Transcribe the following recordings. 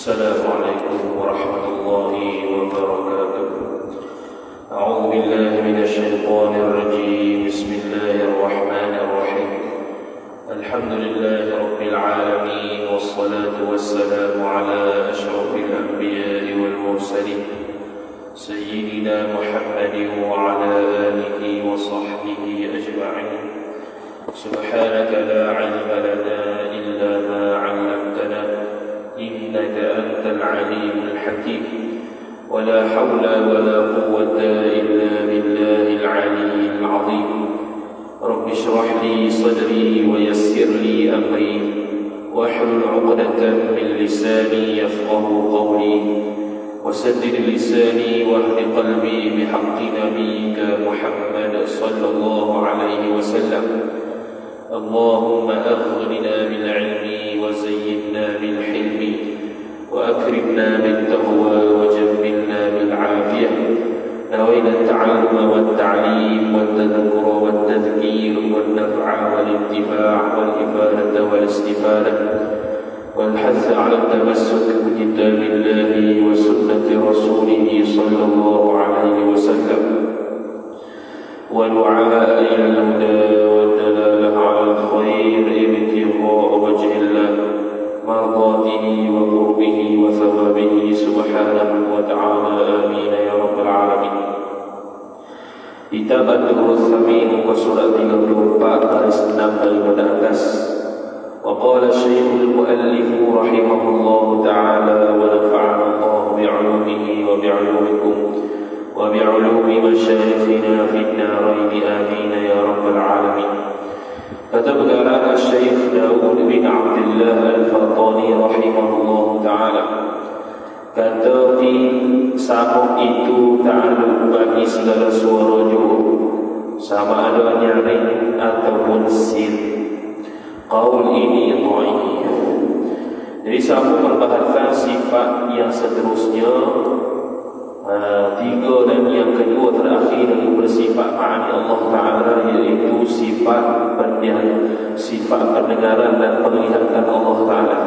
السلام عليكم ورحمة الله وبركاته. أعوذ بالله من الشيطان الرجيم. بسم الله الرحمن الرحيم. الحمد لله رب العالمين، والصلاة والسلام على أشرف الأنبياء والمرسلين سيدنا محمد وعلى آله وصحبه أجمعين. سبحانك لا علم لنا إلا ما علمتنا إنك أنت العليم الحكيم. ولا حول ولا قوة إلا بالله العلي العظيم. رب اشرح لي صدري ويسر لي أمري واحلل عقدة من لساني يفقه قولي وسدد لساني واهد قلبي بحق نبيك محمد صلى الله عليه وسلم. اللهم أغننا بالعلم وزينا بالحلم وأكرمنا بالتقوى وجملنا بالعافية. نوينا التعلم والتعليم والتذكر والتذكير والنفع والانتفاع والإفادة والاستفادة والحث على التمسك بكتاب الله وسنة رسوله صلى الله عليه وسلم، ودعاء إلى الهدى والدلالة على الخير ابتغاء وجه الله مرضاته وقربه وثوابه سبحانه وتعالى. آمين يا رب العالمين. Kitab Ad-Durrus Tsamin surat 34 baris 6 daripada atas. Wa qala Syekhul Muallif rahimahullahu ta'ala wa nafa'ana Allah bi'ulumihi wa bi'ulumikum wa bi'ulumi masyayikhina fid narain. Amin ya rabbal alamin. Kata perkataan Syekh Daud bin Abdullah Al-Fatani rahimahullahu ta'ala, kata di sabuk itu ta'aluk bagi segala suara juhur, sama ada nyaring ataupun sir. Qaul ini dhaif. Jadi sabuk membahaskan sifat yang seterusnya, tiga dan yang kedua terakhir dari bersifat ma'ani Allah Ta'ala, iaitu sifat pendengaran dan penglihatan Allah Ta'ala.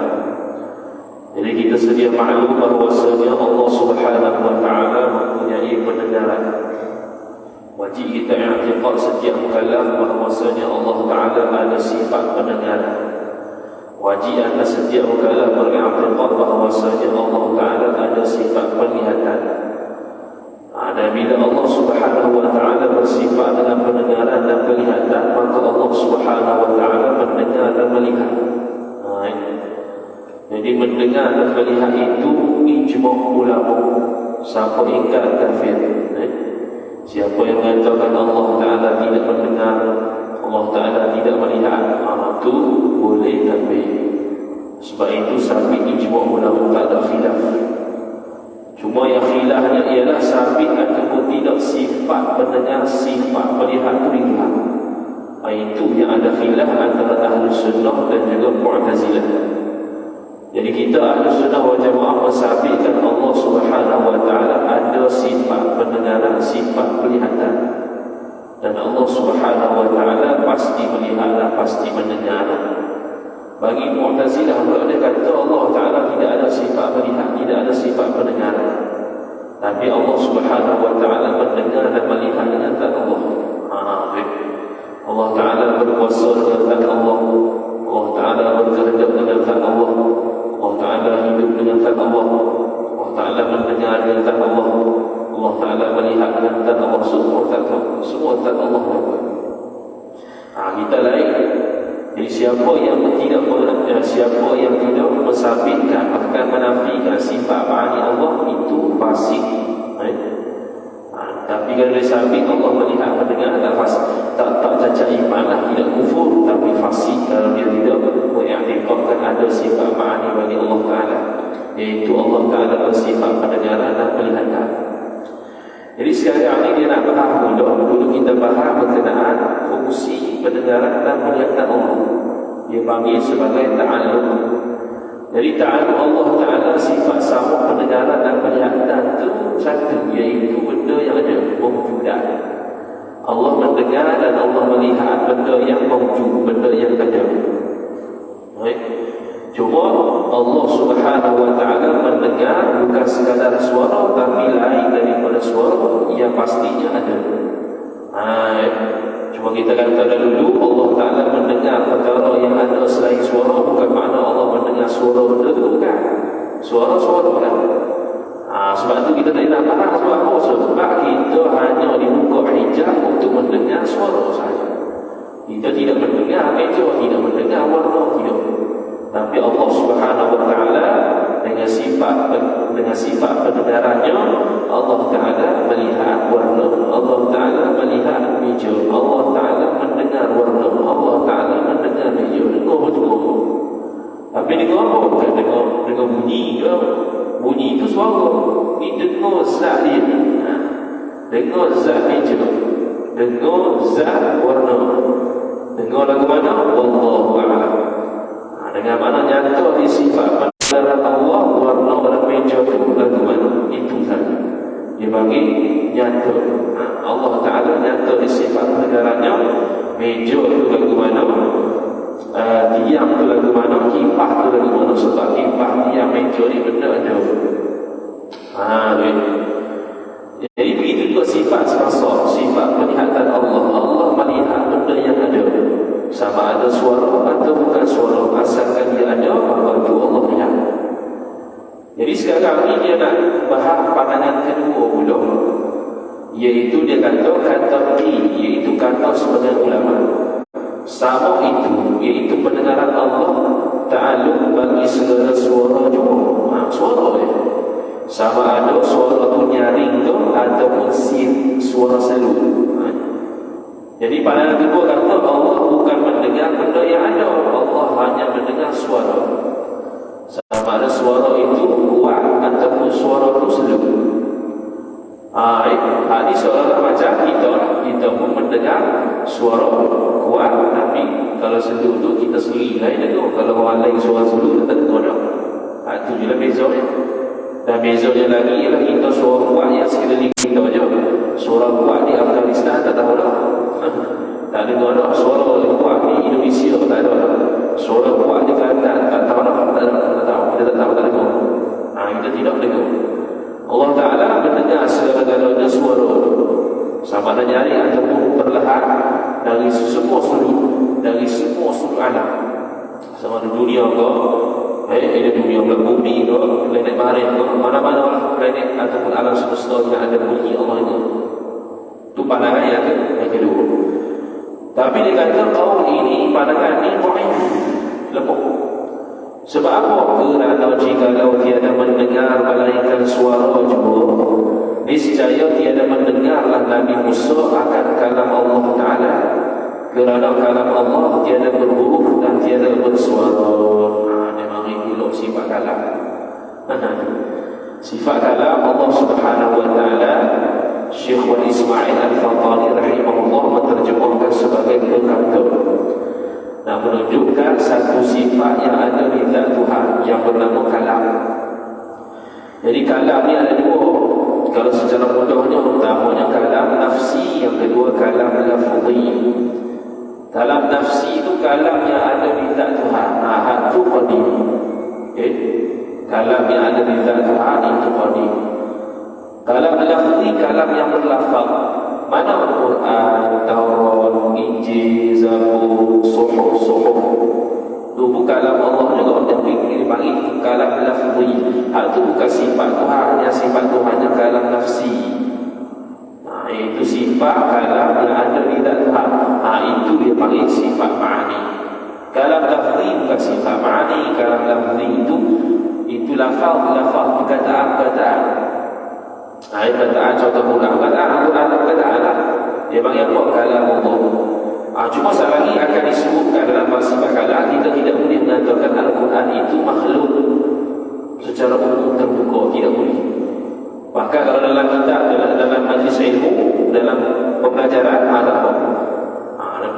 Jadi kita sedia maklum bahawasanya Allah Subhanahu Wa Ta'ala mempunyai pendengaran. Wajib kita i'tiqad setiap mukallaf bahawasanya Allah Ta'ala ada sifat pendengaran. Wajib anda setiap mukallaf ber'i'tiqad bahawasanya Allah Ta'ala ada sifat penglihatan. Dan bila Allah Subhanahu Wa Ta'ala bersifat dengan pendengaran dan penglihatan, maka Allah Subhanahu Wa Ta'ala mendengar dan melihat. Jadi mendengar dan melihat itu ijma' ulama. Siapa ingkar kafir. Siapa yang mengatakan Allah Ta'ala tidak mendengar, Allah Ta'ala tidak melihat, itu boleh kafir. Sebab itu sabit ijma' ulama, tak ada khilaf. Cuma yang khilafnya ialah sabit ataupun tidak sifat mendengar, sifat melihat itu hilang. Itu yang ada khilaf antara Ahlus Sunnah dan juga Mu'tazilah. Jadi kita Ahlus Sunnah wal Jamaah mensabitkan Allah Subhanahu Wa Ta'ala ada sifat pendengaran, sifat penglihatan. Dan Allah Subhanahu Wa Ta'ala pasti melihat dan pasti mendengar. Bagi Mu'tazilah pula, dia kata Allah Ta'ala tidak ada sifat melihat, tidak ada sifat pendengaran, tapi Allah Subhanahu Wa Ta'ala mendengar dan melihat dengan zat Allah. Allah Ta'ala berkuasa dengan zat Allah, Allah Ta'ala berkehendak dengan zat Allah, Allah Ta'ala hidup dengan zat Allah, Allah Ta'ala mendengar dengan zat Allah, Allah Ta'ala melihat dengan zat Allah. Semua zat Allah. Kita lain. Jadi siapa yang tidak mensabitkan, bahkan menafikan sifat ma'ani Allah, itu fasik. Tapi kalau dia sabit Allah melihat, mendengar, tak fasik, tak cacat iman lah, tidak kufur, tapi fasik kalau dia tidak mengiktirafkan ada sifat ma'ani bagi Allah Ta'ala, iaitu Allah Ta'ala bersifat pendengaran dan penglihatan. Jadi sekarang ini dia nak faham dulu kita faham berkenaan fungsi pendengaran dan penglihatan Allah. Dia panggil sebagai ta'alluq. Jadi ta'alluq Allah Ta'ala sifat sama pendengaran dan penglihatan itu satu, iaitu benda yang ada, mawjudat. Allah mendengar dan Allah melihat benda yang mawjud, benda yang ada. Cuma Allah Subhanahu Wa Ta'ala mendengar bukan sekadar suara, tapi lain daripada suara yang pastinya ada. Cuma kita kata dulu Allah Ta'ala mendengar perkara yang ada selain suara, bukan makna Allah mendengar suara benda tu, bukan. Suara-suara kan. Sebab tu kita tak nak marah. Sebab apa? Sebab kita hanya dibuka hijab untuk mendengar suara saja. Kita tidak mendengar meja, tidak mendengar warna, tidak. Tapi Allah Subhanahu Wa Ta'ala dengan sifat pendengarannya, Allah Ta'ala melihat warna, Allah Ta'ala melihat meja, Allah Ta'ala mendengar warna, Allah Ta'ala mendengar meja. Dengar betul. Tapi dengar apa? Bukan dengar bunyi ke? Bunyi itu suara. Ini dengar zat dia. Dengar zat meja, dengar zat warna. Dengar lagu mana? Wallahu a'lam. Dengan mana nyata di sifat pendengaran Allah, warna pada meja itu lagu mana? Itu saja. Dia bagi nyata. Allah Ta'ala nyata di sifat pendengarannya. Meja itu lagu mana? Diam itu lagu mana? Kipas itu lagu mana? Sebab kipas, diam, meja ni benda jauh. Jadi begitu juga sifat semasa, sifat penglihatan Allah. Allah melihat benda yang ada, sama ada suara atau bukan suara, asalkan dia ada, maka itu Allah lihat. Jadi sekarang ni dia nak bahas pandangan kedua pula, iaitu dia kata qi, iaitu kata sebagian ulama, sama itu, iaitu pendengaran Allah ta'aluk bagi segala suara juga. Suara dia sama ada suara tu nyaring tu ataupun suara seru. Jadi pandangan kedua kata Allah bukan mendengar benda yang ada, Allah hanya mendengar suara. Sama ada suara itu kuat ataupun suara itu seru. Ini seolah-olah macam kita pun mendengar suara kuat, tapi kalau seru tu kita sendiri lain dengar. Kalau orang lain suara seru, kita tak dengar dah. Itu je lah bezanya. Dan bezanya lagi ialah kita suara kuat yang sekeliling kita je. Suara kuat di Afghanistan tak tahu dah. Tak dengar dah. Suara kuat di Indonesia tak ada dah. Suara kuat di Kelantan tak tahu dah. Tak tahu. Kita tak tahu, tak dengar. Kita tidak dengar. Allah Ta'ala mendengar segala-galanya suara, sama ada nyari ataupun perlahan, dari semua sudut, dari semua sudut alam. Sama ada dunia ke, ada dunia ke, bumi ke, planet Marif ke, mana-mana lah planet ataupun alam semesta yang ada bunyi Allah ini. Itu pandangan yang kedua. Tapi dia kata kaum ini, pandangan ini dhaif, lemah. Sebab apa? Kerana jikalau tiada mendengar melainkan suara juga, niscaya tiada mendengarlah Nabi Musa akan kalam Allah Ta'ala. Kerana kalam Allah tiada berhuruf dan tiada bersuara. Dia mari pula sifat kalam. Sifat kalam Allah Subhanahu Wa Ta'ala, Syekh Wali Ismail Al-Fadhali rahimahullah menerjemahkan sebagai berkata, nak menunjukkan satu sifat yang ada di zat Tuhan yang bernama kalam. Jadi kalam ni ada dua. Kalau secara mudahnya, pertamanya kalam nafsi, yang kedua kalam lafzi. Kalam nafsi itu kalam yang ada di zat Tuhan. Itu qadim. Kalam yang ada di zat Tuhan itu qadim. Kalam lafzi, kalam yang berlafaz. Mana Al-Quran, Taurat, Injil, Zabur, Suhuf. Itu bukan kalam Allah juga, tapi dipanggil kalam lafzi. Itu bukan sifat Tuhan, yang sifat Tuhan yang kalam nafsi. Itu sifat kalam yang ada di zat Tuhan. Itu dia panggil sifat ma'ani. Kalam lafzi bukan sifat ma'ani. Kalam lafzi itu lafaz, perkataan. Perkataan contoh mudah, perkataan lah. Dia panggil apa? Kalam Allah. Cuma sekali lagi akan disebutkan dalam sifat kalam, kita tidak boleh mengatakan Al-Quran itu makhluk secara umum terbuka, tidak boleh. Bahkan kalau dalam kitab, dalam majlis ilmu, dalam pembelajaran, ada apa?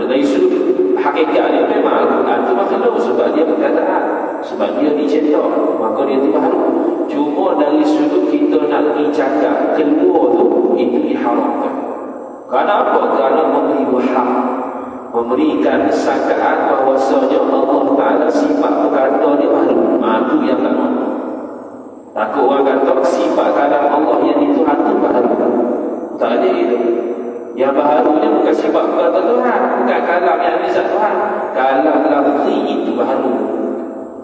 Dari sudut hakikat dia memang Al-Quran itu makhluk sebab dia perkataan, sebab dia dicetak, maka dia itu baru. Cuma dari sudut kita nak cakap keluar tu, itu diharamkan. Kerana apa? Kerana memberi waham, memberikan sangkaan bahawasanya Allah Ta'ala sifat perkata dia baru. Itu yang tak mahu. Takut orang kata sifat kalam Allah yang itu hantu baharu. Tak ada itu. Yang baharunya bukan sifat kata Tuhan, bukan kalam yang bisa Tuhan. Kalam lafzi itu baharu.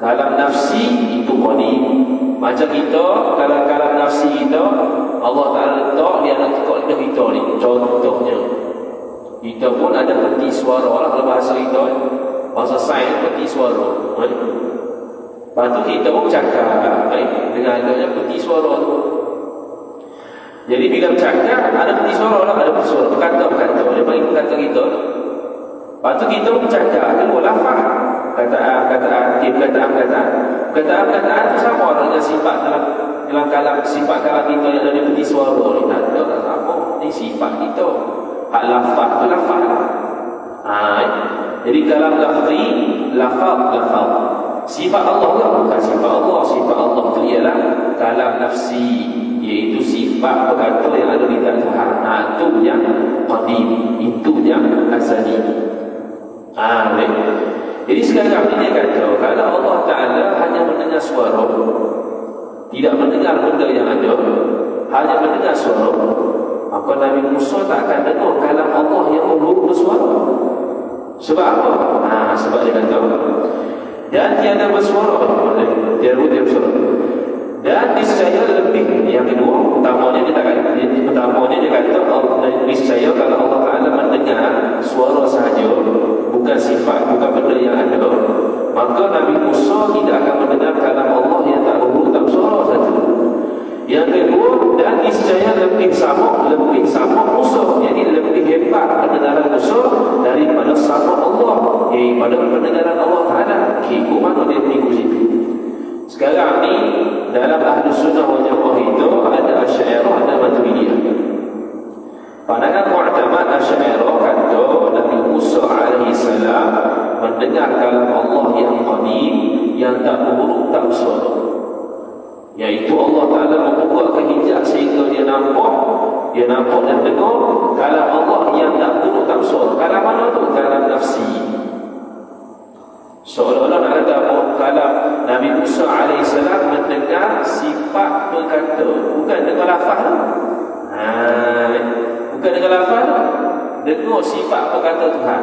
Kalam nafsi itu qadim. Macam kita, kalau kalam nafsi kita, Allah Ta'ala letak dia nak tukar lidah kita ni. Contohnya, kita pun ada peti suara lah kalau bahasa kita. Bahasa sains peti suara. Lepas tu kita pun bercakap dengan adanya peti suara tu. Jadi bila bercakap, ada peti suara lah, ada peti suara. Berkata-berkata, dia panggil berkata kita. Lepas tu kita pun bercakap, tengok lafaz. Kataan tu sama dengan sifat dalam kalam, sifat kalam kita yang ada di peti suara ni. Tak ada sama. Ini sifat kita. Hak lafaz tu lafaz. Jadi kalam lafzi, lafaz. Sifat Allah lah, bukan sifat Allah. Sifat Allah tu ialah kalam nafsi, iaitu sifat berkata yang ada di dalam Tuhan. Itu yang qadim, itu yang azali. Jadi sekarang ini dia kata, kalau Allah Ta'ala hanya mendengar suara, tidak mendengar benda yang ada, hanya mendengar suara, maka Nabi Musa tak akan dengar kalam Allah yang bersuara. Sebab apa? Sebab dia kata, dan tiada bersuara, tiada bersuara. Dan niscaya lebih, yang kedua, utamanya dia kata, niscaya kalau Allah Ta'ala mendengar suara sahaja, bukan sifat, bukan benda yang ada, maka Nabi Musa tidak akan mendengar kalam Allah yang tak berhuruf, tak bersuara saja. Yang kedua, dan niscaya lebih sama Musa, jadi lebih hebat pendengaran Musa daripada sama Allah, pada pendengaran Allah Ta'ala. Kiko mana dia minggu situ. Sekarang ni dalam ahli sunnah wal jamaah itu ada Asy'ariyah, ada Maturidiyah. Pandangan mu'tamad Asy'ariyah kata Nabi Musa alaihi salam mendengar kalam Allah yang qadim, yang tak berhuruf, tak bersuara. Iaitu Allah Ta'ala membukakan hijab sehingga dia nampak dan dengar kalam Allah yang tak berhuruf, tak bersuara. Kalam mana tu? Kalam nafsi. Seolah-olah nak kata kalam Nabi Musa AS mendengar sifat berkata, bukan dengar lafaz. Bukan dengar lafaz, dengar sifat berkata Tuhan,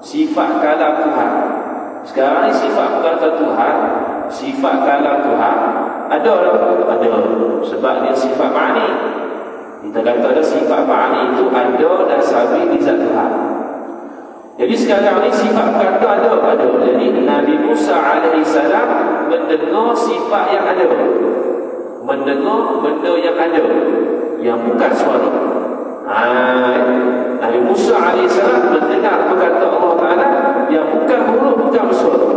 sifat kalam Tuhan. Sekarang ni sifat berkata Tuhan, sifat kalam Tuhan ada. Sebab dia sifat ma'ani. Kita kata ada sifat ma'ani itu ada dan sabit di zat Tuhan. Jadi sekarang ni sifat berkata ada. Jadi Nabi Musa AS mendengar sifat yang ada, mendengar benda yang ada, yang bukan suara. Nabi Musa AS mendengar berkata Allah Ta'ala yang bukan huruf, bukan suara.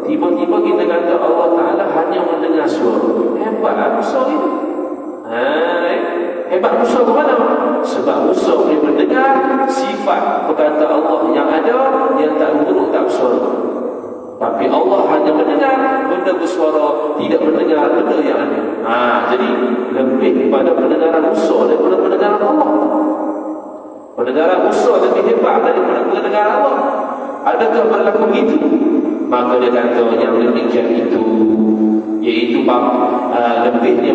Tiba-tiba kita kata Allah Ta'ala hanya mendengar suara. Hebat Musa itu. Hebat Musa ke mana? Sebab Musa boleh mendengar sifat berkata Allah yang ada, yang tak huruf, tak bersuara. Tapi Allah hanya mendengar benda bersuara, tidak mendengar benda yang ada. Jadi lebih pada pendengaran Musa daripada pendengaran Allah. Pendengaran Musa lebih hebat daripada pendengaran Allah. Adakah berlaku begitu? Maka dia kata yang demikian itu, iaitu lebihnya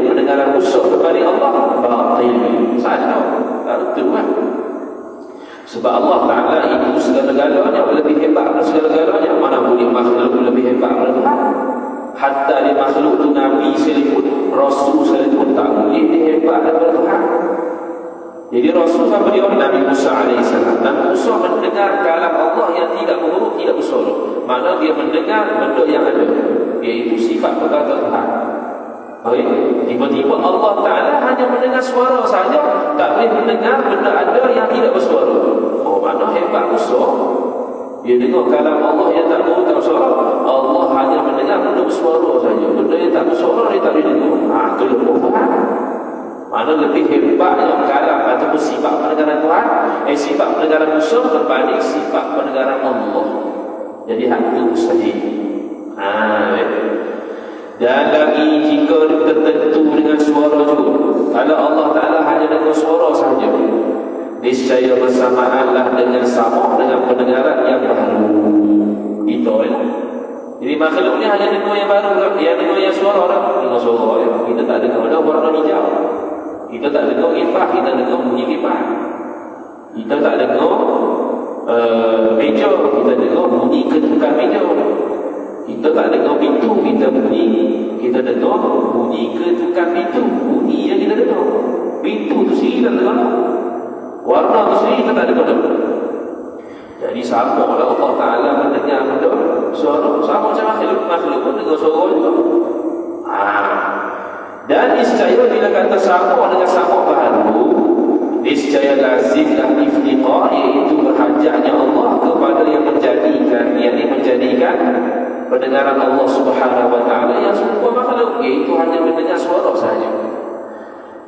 pendengaran Musa kepada Allah batil. Salah, tak betul kan? Sebab Allah Ta'ala itu segala-galanya, lebih hebat daripada segala-galanya. Mana boleh makhluk lebih hebat daripada Tuhan? Hatta di makhluk tu Nabi sekalipun, Rasul sekalipun tak boleh dia hebat daripada Tuhan. Jadi Rasul sampai dia Nabi Musa AS. Nabi Musa mendengar kalam Allah yang tidak berhuruf, tidak bersuara. Mana dia mendengar benda yang ada, iaitu sifat berkata Tuhan. Tiba-tiba Allah Ta'ala hanya mendengar suara saja, tak boleh mendengar benda ada yang tidak bersuara. Mana hebat Musa? Dia dengar kalam Allah yang tak berhuruf, tak bersuara. Allah hanya mendengar benda bersuara saja. Benda yang tak bersuara dia tak boleh dengar. Itu lebih Tuhan. Mana lebih hebatnya kalam ataupun sifat pendengaran Tuhan, sifat pendengaran Musa berbanding sifat pendengaran Allah. Jadi hati mustahil. Dan lagi jika tertentu dengan suara juga, kalau Allah Ta'ala hanya dengar suara sahaja, niscaya bersamaanlah dengan sama dengan pendengaran yang baru. Itu Jadi makhluk ni hanya dengar yang baru, yang dengar yang suara orang. Dengar suara, kita tak dengar dah warna hijau. Kita tak dengar kipas, kita dengar bunyi kipas. Kita tak dengar meja, kita dengar bunyi ketukan meja. Kita tak dengar pintu, kita dengar bunyi ketukan pintu. Bunyi yang kita dengar. Pintu tu sendiri tak dengar. Warna tu sendiri kita tak dengar. Jadi sama lah Allah Ta'ala mendengar benda suara, sama macam makhluk pun dengar suara juga. Dan niscaya bila kata sama dengan sama baharu, niscaya lazimlah iftiqar, iaitu berhajatnya Allah kepada yang menjadikan, yakni menjadikan pendengaran Allah Subhanahu Wa Ta'ala yang serupa makhluk, iaitu hanya mendengar suara sahaja.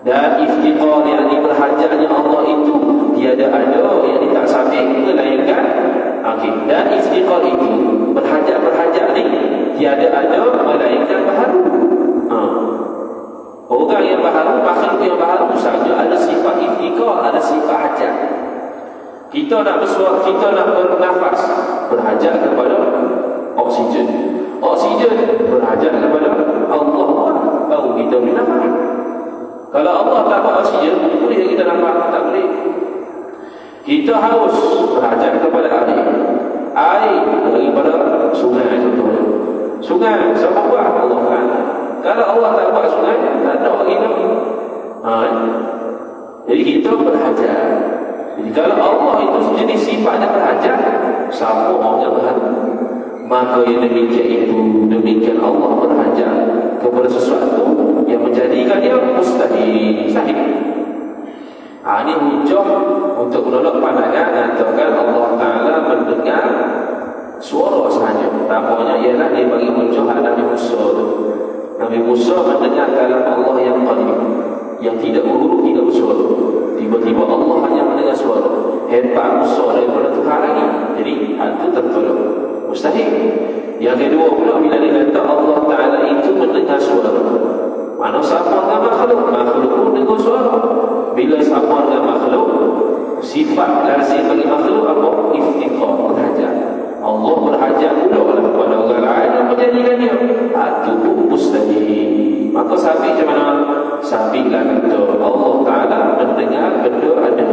Dan iftiqar, yakni berhajatnya Allah itu tiada ada, yakni tak sampai melainkan dan iftiqar itu berhajat ni tiada ada melainkan baharu. Orang yang baharu, makhluk yang baharu saja ada sifat iftiqar, ada sifat hajat. Kita nak bersuara, kita nak bernafas, berhajat kepada oksigen. Oksigen berhajat kepada Allah, baru kita boleh nafas. Kalau Allah tak buat oksigen, boleh kita nafas? Tak boleh. Kita haus, berhajat kepada air. Air daripada sungai contohnya. Sungai, siapa buat? Allah kan. Kalau Allah tak buat sungai, tak ada orang hidup. Jadi kita berhajat. Jadi kalau Allah itu jenis sifatnya berhajat, siapa orang yang berhajat? Maka yang demikian itu, demikian Allah berhajat kepada sesuatu yang menjadikan dia mustahil. Ini hujah untuk menolak pandangan mengatakan Allah Ta'ala mendengar suara sahaja. Tampaknya ialah dia bagi hujah Nabi Musa tu. Nabi Musa mendengar kalam Allah yang qadim, yang tidak berhuruf, tidak bersuara. Tiba-tiba Allah hanya mendengar suara. Hebat Musa daripada Tuhan lagi. Jadi hal itu tertolak. Mustahil. Yang kedua pula, bila dia kata Allah Ta'ala itu mendengar suara, mana sama dengan makhluk? Makhluk pun dengar suara. Bila sama dengan makhluk, sifat lazim bagi makhluk apa? Iftiqar, berhajat. Allah berhajat pula lah kepada orang lain yang menjadikan dia. Itu pun mustahil. Maka sabit macam mana? Sabitlah kata Allah Ta'ala mendengar benda ada,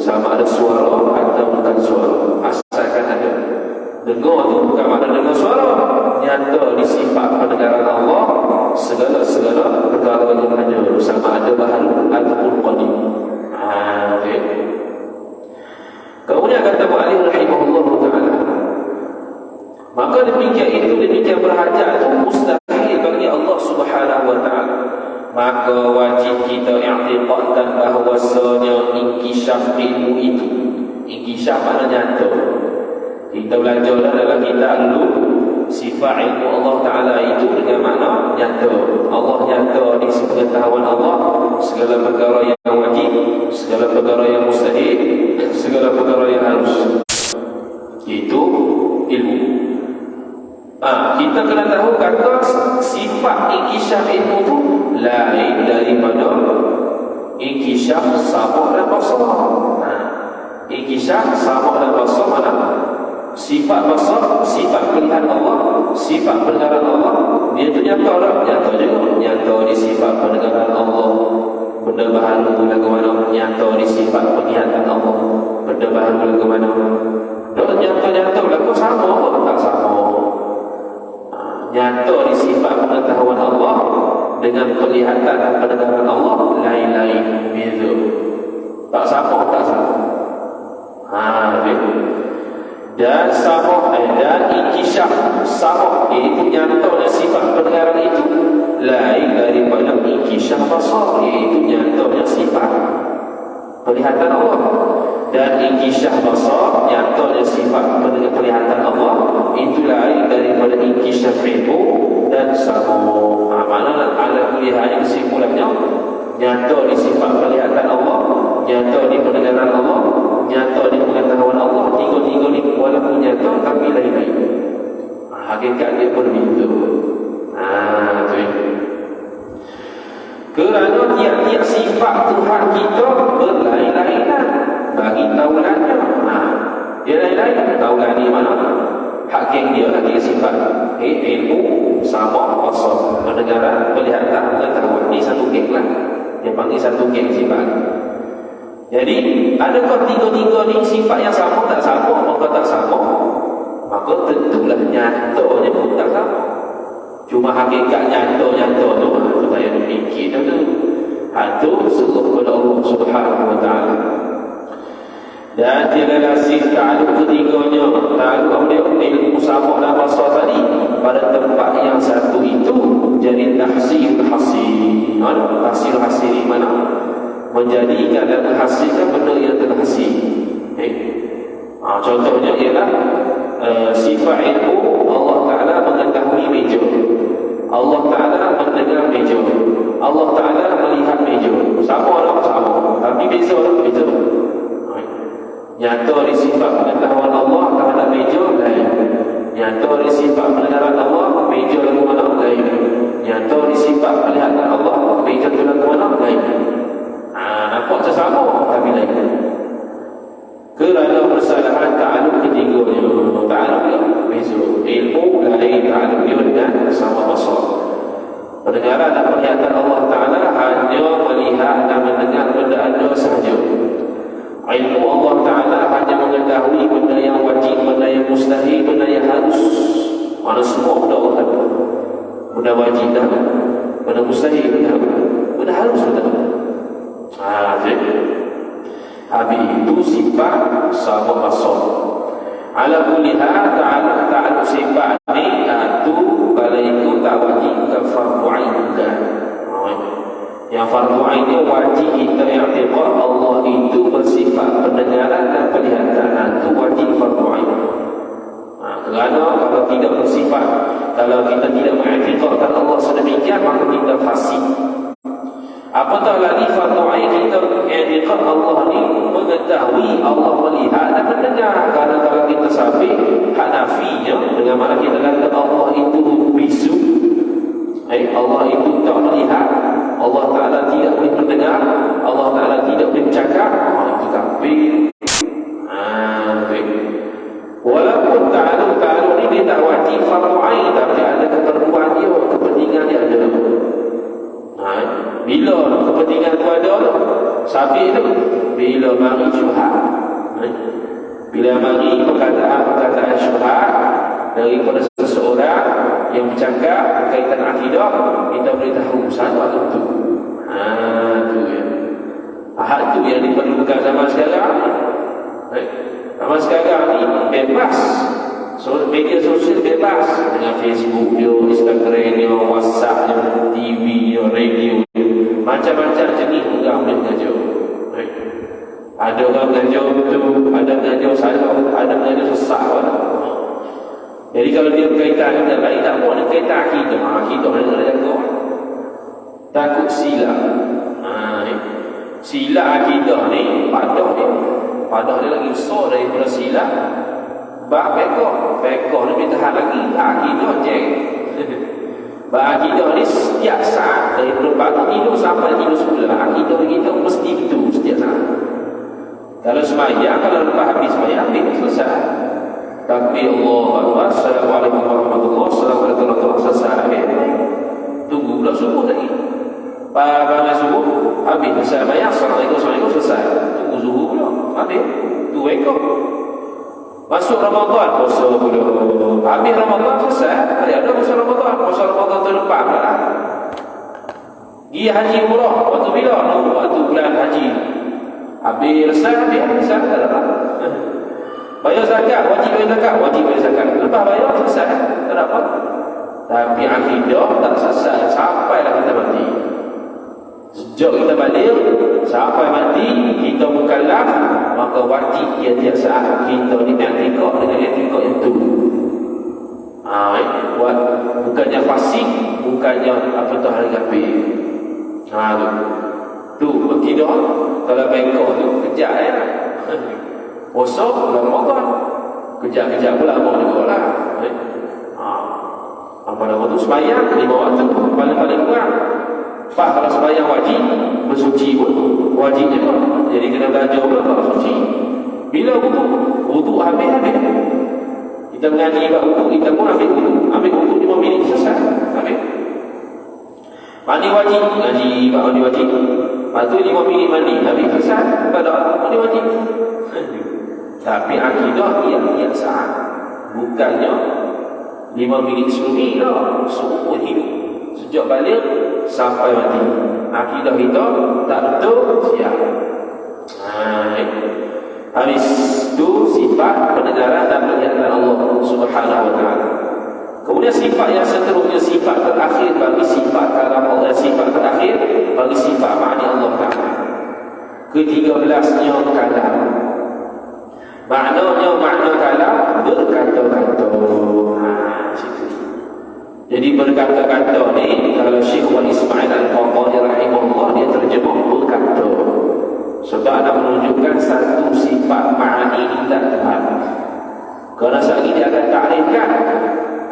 sama ada suara atau bukan suara, asalkan ada. Dengar tu bukan makna dengar suara, nyata di sifat pendengaran Allah segala perkara yang ada, sama ada baharu ataupun qadim. Okay. Kemudian kata Mu'alif rahimahullah ta'ala, maka demikian berhajat itu mustahil bagi Allah Subhanahu Wa Ta'ala. Maka wajib kita i'tiqadkan bahawasanya inkishaf ilmu itu, inkishaf maknanya nyata. Kita belajar dalam kitab dulu, sifat ilmu Allah Ta'ala itu dengan makna nyata. Allah nyata di sepengetahuan Allah, segala perkara yang wajib, segala perkara yang mustahil, segala perkara yang harus, itu ilmu. Kita kena tahu kata sifat inkishaf ilmu itu lain daripada inkishaf sabah dan basar. Inkishaf sabah dan basar mana? Sifat basar, sifat pilihan Allah, sifat pendengaran Allah, dia tu nyata tak? Nyata juga. Nyata di sifat pendengaran Allah. Benda baharu lagu mana? Nyata di sifat penglihatan Allah. Benda baharu lagu mana? Nyata-nyata lagu sama apa? Tak sama. Nyata di sifat pengetahuan Allah dengan penglihatan dan pendengaran Allah lain-lain, beza. Tak sama, tak sama. Dan sama dan inkishaf sama, iaitu nyata dan sifat pendengaran itu lain daripada inkishaf basar, iaitu nyata dan sifat penglihatan Allah. Dan inkishaf basar, nyata dan sifat penglihatan Allah, itu lain daripada inkishaf ilmu dan sama. Mana ala kuliahnya kesimpulannya, nyata di sifat penglihatan Allah, nyata di pendengaran Allah, nyata di pengetahuan Allah, tiga-tiga ni walaupun nyata tapi lain-lain. Hakikat dia berbeza. Kerana tiap-tiap sifat Tuhan kita berlain-lainan bagi taulannya. Dia lain-lain. Taulan ni mana? hak geng dia lah, tiga sifat. Ilmu, sama, basar, pendengaran, penglihatan, pengetahuan. Ini satu geng lah. Dia panggil satu geng sifat. Jadi, adakah tiga-tiga ni sifat yang sama tak sama? Maka tak sama, maka tentulah nyatanya pun tak sama. Cuma hakikat nyata-nyata tu saya fikir tu itu seruh kepada Allah Subhanahu wa ta'ala. Dan tiada nasib ta'aluk ketiganya, ta'aluk ilmu sama dan basar tadi pada tempat yang satu itu jadi tahsil hasil. Hasil di mana? Menjadikan dan menghasilkan benda yang terhasil. Contohnya ialah sifat ilmu, Allah Ta'ala mengetahui meja, Allah Ta'ala mendengar meja, Allah Ta'ala melihat meja. Sama lah, sama, tapi beza lah, beza. Nyata di sifat pengetahuan Allah terhadap meja lain. Nyata di sifat pendengaran Allah, meja lagu mana lain. Nyata di sifat penglihatan Allah, meja lagu mana lain. Nampak sesama tapi lain. Kerana persalahan ta'aluk ketiganya. Ta'aluk dia beza. Ilmu lain, ta'aluk dia dengan sama basar. Pendengaran dan penglihatan Allah Ta'ala hanya melihat dan mendengar benda ada sahaja. Ilmu Allah Ta'ala hanya mengetahui benda yang wajib, benda yang mustahil, benda yang harus. Mana semua benda Allah tahu. Benda wajib dah, benda mustahil dah, benda harus dah. Habis itu sifat sama basar. Ala kulli hal ta'aluk sifat ni itu kalau ikut tak wajib ke fardu ain dah. Yang fardu ain dia wajib kita i'tiqad Allah itu bersifat pendengaran dan penglihatan. Itu wajib fardu ain. Kerana kalau tidak bersifat, kalau kita tidak mengiktikadkan Allah sedemikian, maka kita fasik. Apatah lagi fardu ain kita i'tiqad Allah ni mengetahui, Allah melihat dan mendengar. Kerana kalau kita sampai Hanafinya dengan mana kita kata Allah itu bisu, Allah itu tak melihat, Allah Ta'ala tidak boleh mendengar, Allah Ta'ala tidak boleh bercakap, itu kafir. Walaupun ta'aluk ni dia tak wajib fardu ain, tapi ada keperluan dia, kepentingan dia ada. Bila kepentingan tu ada, sabit tu bila mari syubhat, bila mari perkataan syubhat daripada seseorang yang bercakap berkaitan akidah, kita boleh tahu satu atau tu. Tu ya. Ahad tu yang diperlukan zaman sekarang. Zaman sekarang ni bebas. Media sosial bebas dengan Facebook dia, Instagram dia, WhatsApp dia, TV dia, radio dia, macam-macam jenis orang boleh mengajar. Ada orang mengajar betul, ada mengajar salah, ada mengajar sesat. Jadi kalau dia berkaitan dengan lain, tak boleh kaitan akidah. Akidah mana nak jaga? Takut silap. Silap akidah ni padah dia. Padah dia lagi besar daripada silap. Bak pekoh lebih tahan lagi. Akidah je. Bak akidah ni setiap saat daripada pagi tidur sampai tidur semula, akidah kita mesti betul setiap saat. Kalau sembahyang, kalau lepas habis sembahyang, selesai. Tapi Allah Akbar, Assalamualaikum warahmatullahi wabarakatuh, selesai. Tunggu pula subuh lagi. Bangun subuh, habis selesai sembahyang, Assalamualaikum, selesai. Tunggu zuhur pula, habis. Tu ekor. Masuk Ramadan, puasa pula. Habis Ramadan selesai, tak ada puasa Ramadan. Puasa Ramadan tu lepas lah. Pergi haji umrah, waktu bila? Waktu bulan haji. Habis selesai, tak ada. Bayar zakat, wajib bayar zakat, wajib bayar zakat. Lepas bayar selesai, tak ada apa. Tapi akidah tak selesai sampailah kita mati. Sejak kita balik sampai mati, kita mukallaf, maka wajib tiap-tiap saat kita ni i'tikad dengan i'tikad itu. Bukannya fasik, bukannya apatah hari kafir. Tu akidah. Kalau bengkok tu kejap ya. Puasa bulan Ramadan, kejap-kejap pula abang juga lah. Apa nama tu? Sembahyang 5 waktu paling-paling kurang. Pak kalau sembahyang wajib, bersuci pun wajib juga. Jadi kena belajar pula kalau suci. Bila wudu habis. Kita mengaji buat wudu, kita pun ambil wudu. Ambil wudu 5 minit selesai. Ambil. Mandi wajib, ngaji buat mandi wajib. Lepas tu 5 minit mandi, habis selesai. Pada mandi wajib. Tapi akidah yang saat. Bukannya 5 minit sunyi lah, seumur hidup. Sejak balik sampai mati. Akidah kita tak betul, siap. Habis itu sifat pendengaran dan penglihatan Allah Subhanahu wa taala. Kemudian sifat yang seterusnya, sifat terakhir bagi sifat kalam Allah, sifat terakhir bagi sifat ma'ani Allah Taala. Ke-13-nya kalam. Maknanya makna kalam berkata-kata. Jadi berkata-kata ni, kalau Syekh Wal Ismail Al-Fadhali rahimahullah, dia terjemah berkata. Sebab nak menunjukkan satu sifat ma'ani ilah Tuhan. Kerana saat ini dia akan ta'rifkan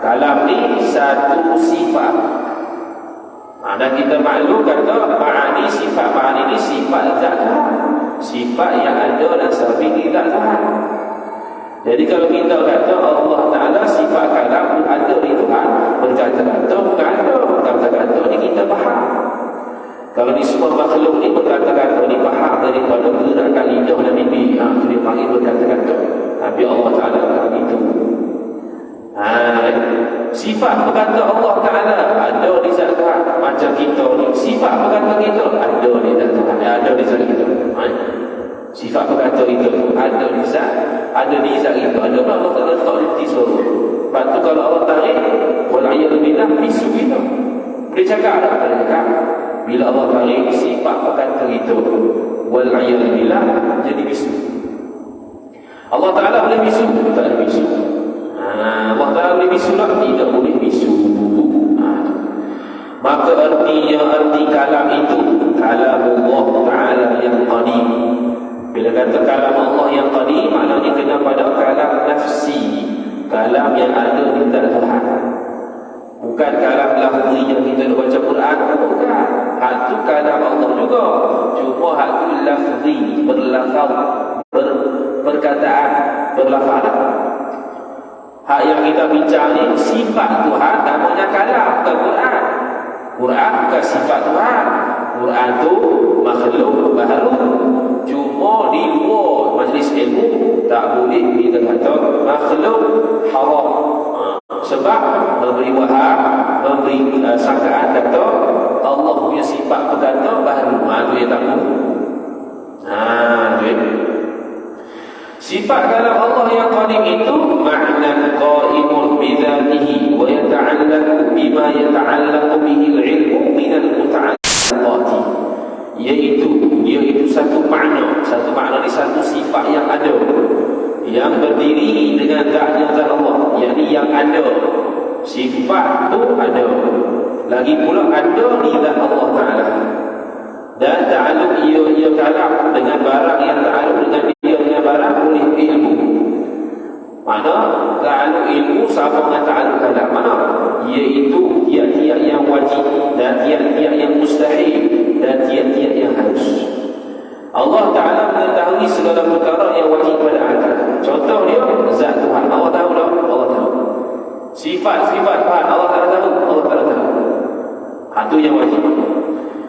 kalam ni satu sifat. Dan kita maklum kata ma'ani, sifat ma'ani ni sifat zat Tuhan, sifat yang ada dan sabit ilah Tuhan. Jadi kalau kita kata Allah Ta'ala sifat kalam ada di Tuhan, berkata-kata bukan ada. Berkata-kata ni kita faham. Kalau di semua makhluk ni berkata-kata ni faham daripada gerakan lidah dan bibir, itu dia panggil berkata-kata. Tapi Allah Ta'ala tak begitu. Sifat berkata Allah Ta'ala ada di zat Tuhan. Macam kita ni, sifat berkata kita ada di zat Tuhan, ada di zat kita. Sifat berkata itu ada di zat, ada di zat itu. Ada pun Allah Ta'ala tak berhenti suara. Lepas tu kalau Allah tarik, wal'iyadzubillah, bisu kita. Boleh cakap tak? Tak cakap. Bila Allah tarik sifat berkata itu, wal'iyadzubillah, jadi bisu. Allah Ta'ala boleh bisu? Tak ada bisu. Allah Ta'ala boleh bisu tak? Tidak boleh bisu. Maka arti kalam itu kalam Allah Ta'ala yang qadim. Bila kata kalam Allah yang qadim, maknanya kena pada kalam nafsi, kalam yang ada di dalam Tuhan. Bukan kalam lafzi yang kita baca Quran, bukan. Hak tu kalam Allah juga. Cuma hak tu lafzi, berlafaz, perkataan, berlafaz. Hak yang kita bincang ni sifat Tuhan, namanya kalam, bukan Quran. Quran bukan sifat Tuhan. Quran tu makhluk baru. Cuma di luar majlis ilmu tak boleh kita kata makhluk haram. Sebab memberi waham, memberi sangkaan kata Allah punya sifat berkata baru. Itu yang tak boleh. Sifat kalam Allah yang qadim itu ma'nan qa'imun bidzatihi wa yata'allaqu bima yata'allaqu bihi al-'ilmu min al-muta'alliqati, yaitu satu makna ni satu sifat yang ada, yang berdiri dengan zat Allah, yakni yang ada. Sifat tu ada, lagi pula ada di zat Allah Ta'ala. Dan ta'alluq ia kalam dengan barang yang ta'alluq dengan dia dengan barang boleh ilmu. Mana ta'alluq ilmu sama dengan ta'alluq kalam. Mana? Iaitu tiap-tiap yang wajib dan tiap-tiap yang mustahil dan tiap-tiap yang harus. Allah Ta'ala mengetahui segala perkara yang wajib pada anda. Contoh dia zat Tuhan, Allah tahu tak? Allah tahu. Sifat-sifat Tuhan Allah Ta'ala tahu, Allah Ta'ala tahu. Itu yang wajib.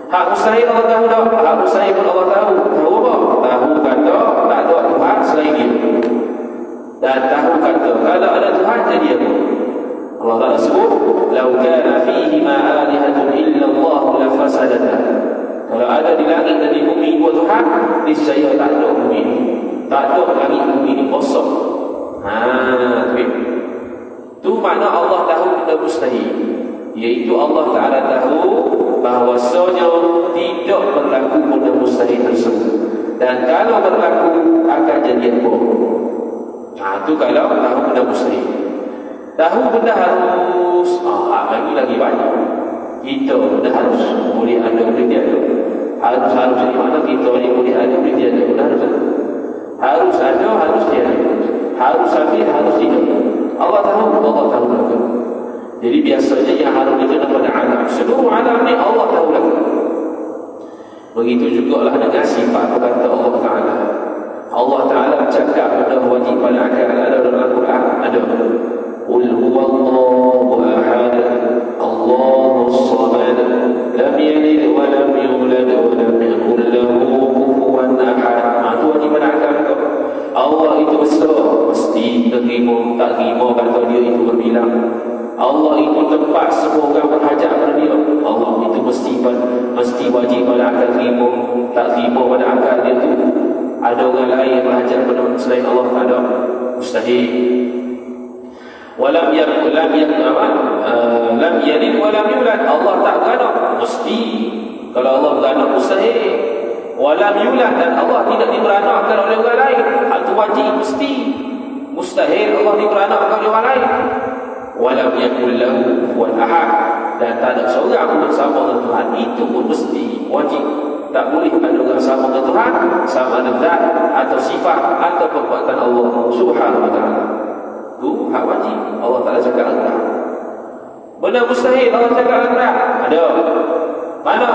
Hak mustahil Allah tahu tak? Hak mustahil pun Allah tahu. Tahu apa? Tahu kata tak ada Tuhan selain dia. Dan tahu kata kalau ada Tuhan jadi apa? Allah Ta'ala sebut, "Lau kana fihi ma alihatun illa Allah la fasadata." Kalau ada di langit dan di bumi dua Tuhan, niscaya tak ada bumi ini. Tak ada langit bumi ini kosong. Tu makna Allah tahu benda mustahil. Iaitu Allah Ta'ala tahu bahawasanya tidak berlaku benda mustahil tersebut. Dan kalau berlaku akan jadi apa? Itu kalau tahu benda mustahil. Tahu benda harus, lagi banyak. Kita benda harus, boleh ada, boleh tiada. Harus di mana kita ni boleh ada, boleh tiada. Harus ada, harus tiada. Harus ambil, harus tidak. Allah tahu lagi. Jadi biasanya yang harus dikenal pada alam, seluruh alam ni Allah tahu lagi. Begitu jugalah dengan sifat kata Allah Ta'ala. Allah Ta'ala cakap benda wajib pada akal. Ada dalam Al-Quran? Ada. Qul huwallahu ahad, Allahus samad, lam yalid wa lam yulad wa lam yakul lahu kufuwan ahad. Itu wajib pada akal tu. Allah itu besar, mesti terima. Tak terima kata dia itu berbilang. Allah itu tempat semua orang berhajat pada dia. Allah itu mesti wajib pada akal terima. Tak terima pada akal dia tu, ada orang lain yang berhajat pada selain Allah. Ada. Mustahil. Walam yakul lam yalid walam yulad. Allah tak beranak, mesti. Kalau Allah beranak, mustahil. Walam yulad, dan Allah tidak diberanakkan oleh orang lain. Itu wajib, mesti. Mustahil Allah diberanakkan oleh orang lain. Walam yakul lahu kufuwan ahad, dan tak ada seorang pun sama dengan Tuhan. Itu pun mesti, wajib. Tak boleh ada orang sama dengan Tuhan, sama ada zat atau sifat atau perbuatan Allah Subhanahu wa ta'ala. Itu hak wajib. Allah Ta'ala cakap Al-Quran. Benda mustahil Allah cakap Al-Quran. Ada. Mana?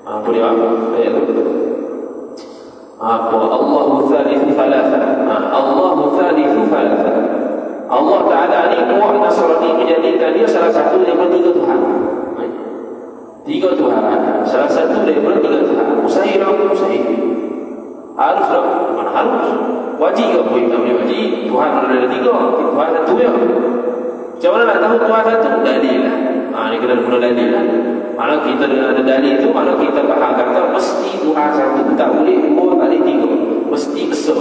Apa dia? Ayat tu. Apa? Allahu thalithu thalatha. Allahu thalithu thalatha. Allah Ta'ala ni kuat Nasrani menjadikan dia salah satu daripada tiga Tuhan. Tiga Tuhan. Salah satu daripada tiga Tuhan. Mustahil atau mustahil? Harus tak? Mana harus? Wajib ke? Boleh tak boleh wajib? Tuhan ada tiga. Tuhan satu je. Macam mana nak tahu Tuhan satu? Dalil lah. Ni kena guna dalil lah. Mana kita ada dalil tu, mana kita faham kata mesti Tuhan satu. Tak boleh dua, tak boleh tiga. Mesti besar.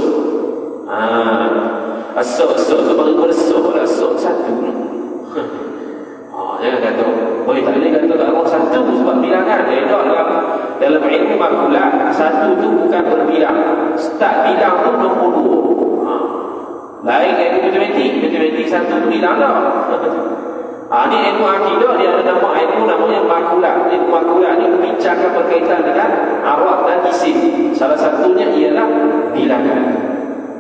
Asal tu baru bersar lah. Asal satu. Jangan kata boleh tak boleh kata Allah satu sebab bilangan. Dalam ilmu makulah, satu tu bukan berbilang. Start bilang tu nombor dua. Lain ilmu matematik. Matematik satu tu bilang tak. Ni ilmu akidah, dia ada nama ilmu namanya makulah. Ilmu makulah ni bincangkan berkaitan dengan awak dan isim. Salah satunya ialah bilangan.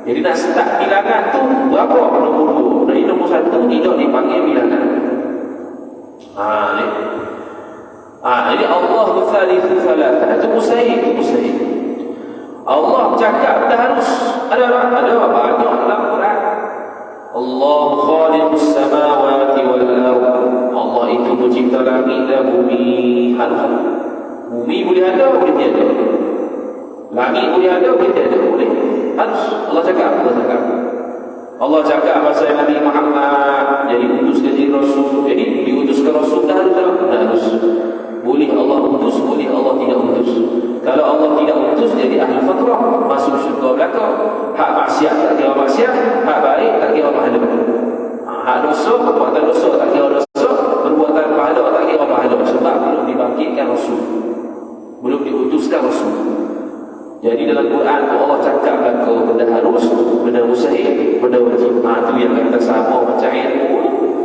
Jadi nak start bilangan tu berapa? Nombor dua. Dari nombor satu tidak dipanggil bilangan. Jadi Allah thalithu thalatha. Itu mustahil, itu mustahil. Allah cakap dah harus. Ada banyak dalam Quran. Allah khaliqus samawati wal ardh. Allah itu pencipta langit dan bumi. Harus. Bumi boleh ada, boleh tiada. Langit boleh ada, boleh tiada. Boleh. Harus. Allah cakap. Allah cakap pasal Nabi Muhammad jadi utus jadi Rasul. Jadi diutus ke Rasul dah harus. Boleh Allah utus, boleh Allah tidak utus. Kalau Allah tidak utus, jadi ahli fatrah, masuk syurga belakang. Hak maksiat tak kira maksiat, hak baik tak kira pahala. Hak dosa, perbuatan dosa tak kira dosa, perbuatan pahala tak kira pahala. Sebab belum dibangkitkan Rasul, belum diutuskan Rasul. Jadi dalam Quran tu Allah cakap belakang benda harus, benda mustahil, benda wajib. Itu yang kita sama macam ilmu.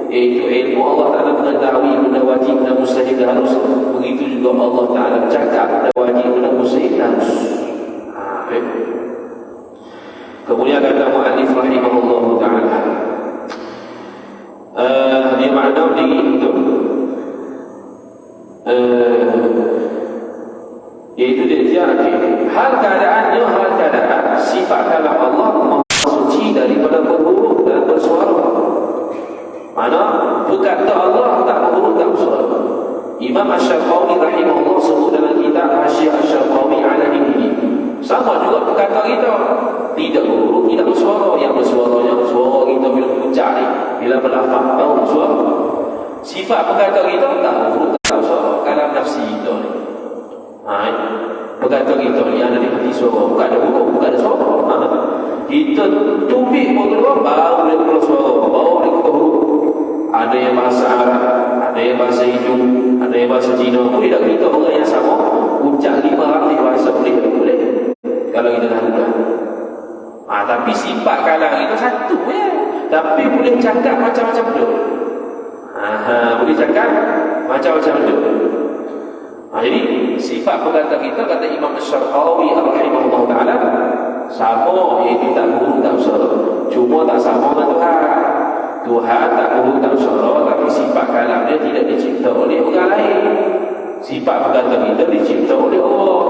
Iaitu ilmu Allah Ta'ala mengetahui benda wajib, benda mustahil harus. Begitu juga Allah Ta'ala cakap benda wajib, benda mustahil harus. Kemudian kata mu'allif rahimahullah ta'ala, dia makna begitu, iaitu dia hal keadaannya, hal keadaan sifat kalam Allah maha suci daripada berhuruf dan bersuara. Mana berkata Allah tak berhuruf tak bersuara. Imam Asy-Syafi'i rahimahullah sebut dalam kitab Hasyiah Asy-Syafi'i ala ini. Sama juga berkata kita tidak berhuruf, tidak bersuara. Yang bersuara kita bila ucap ni, bila berlafaz tahu bersuara. Sifat berkata kita tak berhuruf tak bersuara. Kalam nafsi kita ni, berkata kita ni ada di hati suara, bukan ada huruf, bukan ada suara. Kita tubik pun keluar, baru dia keluar suara, baru dia keluar huruf. Ada yang bahasa Arab, ada yang bahasa Hindu, ada yang bahasa Cina. Boleh tak kita orang yang sama ucap 5 bahasa? Boleh. Kalau kita dah buka. Tapi sifat kalam itu satu ya. Tapi boleh cakap macam-macam benda. Boleh cakap macam-macam benda. Jadi sifat perkata kita, kata Imam Asy-Syafi'i rahimahullah ta'ala, sama, iaitu tak buruk tak besar. Cuma tak sama dengan Tuhan. Tuhan tak buruk tak besar, tapi sifat kalam dia tidak dicipta oleh orang lain. Sifat berkata kita dicipta oleh Allah.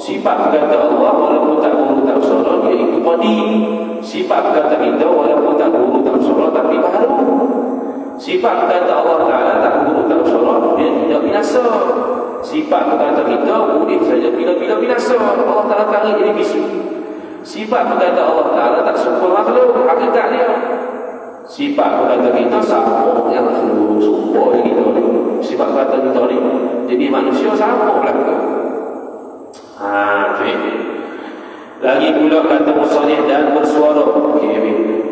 Sifat berkata Allah walaupun tak buruk tak besar, dia itu qadim. Sifat berkata kita walaupun tak buruk tak besar, tapi baru. Sifat berkata Allah Ta'ala tak buruk tak besar, dia tidak binasa. Sifat berkata kita boleh saja bila-bila binasa. Allah Ta'ala tarik jadi bisu. Sifat berkata Allah Ta'ala tak sempurna makhluk, hakikat dia. Sifat berkata kita sama yang makhluk, sumpah kita ni. Sifat berkata kita ni jadi manusia sama belakang. Okay. Lagi pula kata musannif dan bersuara,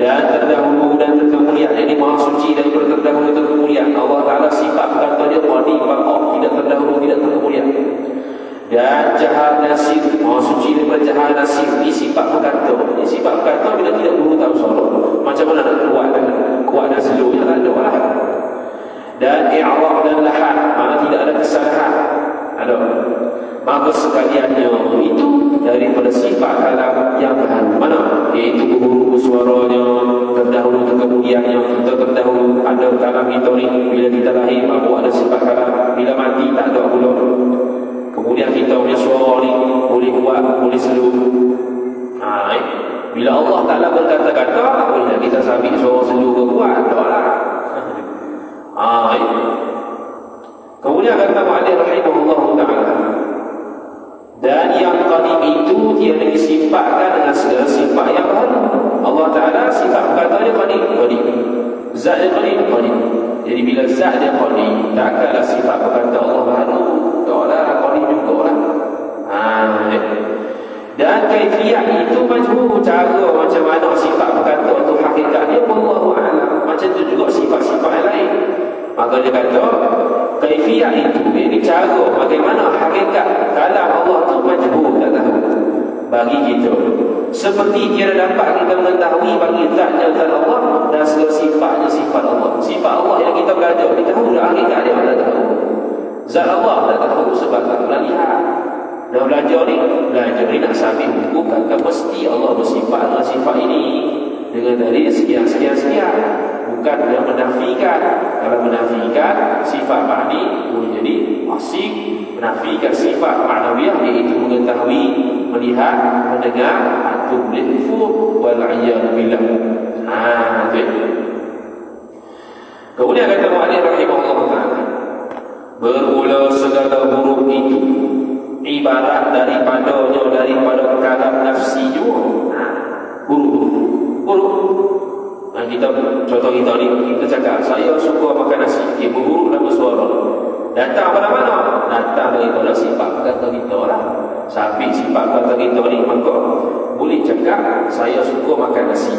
dan terdahulu dan terkemuliaan. Ini maha suci daripada terdahulu terkemuliaan. Allah Ta'ala sifat berkata dia qadim, baqaq, tidak terdahulu tidak terkemuliaan. Dan jahal nasib, maha suci daripada jahal nasib. Ini sifat berkata. Ini sifat berkata bila tidak buruk tak besar. Macam mana nak kuat dan seluruhnya tak ada lah. Dan i'rab dan lahat, mana tidak ada kesalahan. Ada. Maka sekaliannya itu daripada sifat kalam yang baharu. Mana? Iaitu huruf suaranya, terdahulu kemudiannya. Kita terdahulu ada kalam kita ni. Bila kita lahir, baru ada sifat kalam. Bila mati, tak ada pula. Kemudian kita punya suara ni boleh kuat, boleh seluruh. Bila Allah Ta'ala berkata-kata, boleh kita sabit suara seluruh kuat. Tak lah. Kemudian kata Mu'alif rahimahullah Ta'ala, dan yang qadim itu tiada disifatkan dengan segala sifat yang baru. Allah Ta'ala sifat berkata dia qadim. Zat dia qadim. Jadi bila zat dia qadim, takkanlah sifat berkata Allah baru. Taklah qadim jugalah. Dan kaifiyat itu majhul, cara macam mana sifat berkata untuk hakikat dia wallahu a'lam. Macam tu juga sifat-sifat yang lain. Maka dia kata kaifiyat itu, ini cara bagaimana hakikat kalam Allah tu majhul, tak tahu bagi kita. Seperti tiada dapat kita mengetahui bagi zatnya zat Allah dan segala sifatnya sifat Allah. Sifat Allah yang kita belajar, kita tahu dah hakikat dia, tak tahu. Zat Allah tak tahu sebab tak pernah lihat. Dah belajar ni nak sabit buku, kata mesti Allah bersifat dengan sifat ini dengan dari sekian. Bukan dia menafikan. Kalau menafikan sifat ma'ni boleh jadi asik. Menafikan sifat ma'nawiyah, iaitu mengetahui, melihat, mendengar, itu boleh kufur. Wal'iyadu billah. Kemudian kata Mu'alif rahimahullah ta'ala, bermula segala buruk itu ibarat daripada kalam nafsi juga. Buruk. Kita contoh kita ni, kita cakap saya suka makan nasi, buruk dan bersuara. Datang pada mana? Datang daripada sifat kata kita lah. Sampai sifat kata kita ni, maka boleh cakap saya suka makan nasi.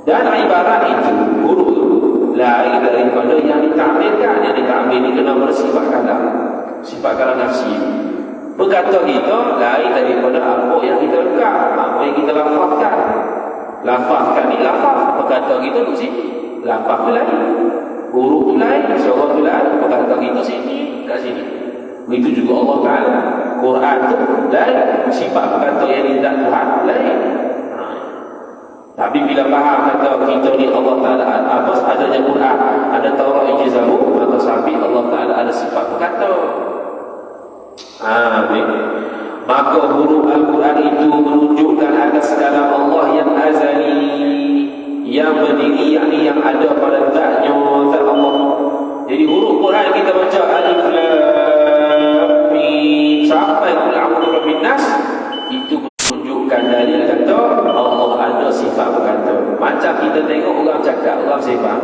Dan ibarat itu buruk lain daripada yang ditambilkan. Yang ditambil ni kena bersifat kalam, sifat kalam nafsi. Berkata kita lain daripada apa yang kita lekak, apa yang kita lafazkan. Lafazkan ni lafaz, berkata kita tu sini. Lafaz tu lain, huruf tu lain, suara tu lain, berkata kita sini, kat sini. Begitu juga Allah Ta'ala. Quran tu lain, sifat berkata yang tidak Tuhan lain. Tapi bila faham kata kita ni Allah Ta'ala atas adanya Quran, ada Taurat Injil Zabur, maka sampai Allah Ta'ala ada sifat berkata. Maka huruf Al-Quran itu menunjukkan atas kalam Allah yang azali, yang berdiri, yakni yang ada pada zatnya, zat Allah. Jadi huruf Quran kita baca alif lam mim sampai qul a'udzu birabbin nas, itu menunjukkan dalil kata Allah ada sifat berkata. Macam kita tengok orang cakap, orang sembang.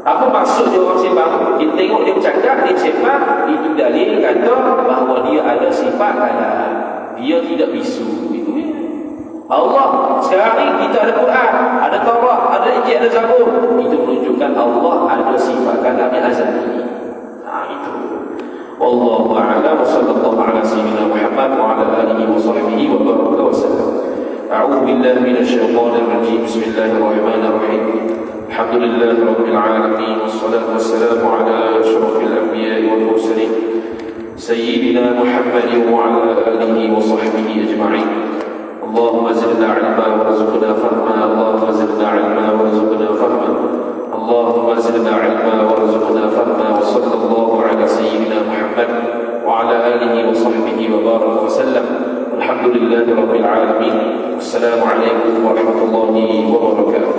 Apa maksud dia orang sembang? Kita tengok dia bercakap, dia sembang, itu dalil kata bahawa dia ada sifat kalam. Dia tidak bisu. Itu ya. Allah sekarang ni kita ada Quran, ada Taurat, ada Injil, ada Zabur. Itu menunjukkan Allah ada sifat kalam yang azali. Itu. Wallahu a'lam. Sallallahu ala sayyidina Muhammad wa ala alihi wa sahbihi wa baraka wa sallam. A'udzu billahi minasy syaithanir rajim. Bismillahirrahmanirrahim. Alhamdulillahi rabbil alamin wassalatu wassalamu ala asyrafil anbiya'i wal mursalin sayyidina Muhammadin wa ala alihi wa sahbihi ajma'in. Allahumma zidna 'ilma warzuqna fahma. Allahumma zidna 'ilma warzuqna fahma. Allahumma zidna 'ilma warzuqna fahma. Wa sallallahu ala sayyidina Muhammad وبارك وسلم. الحمد لله رب العالمين. Assalamualaikum warahmatullahi wabarakatuh.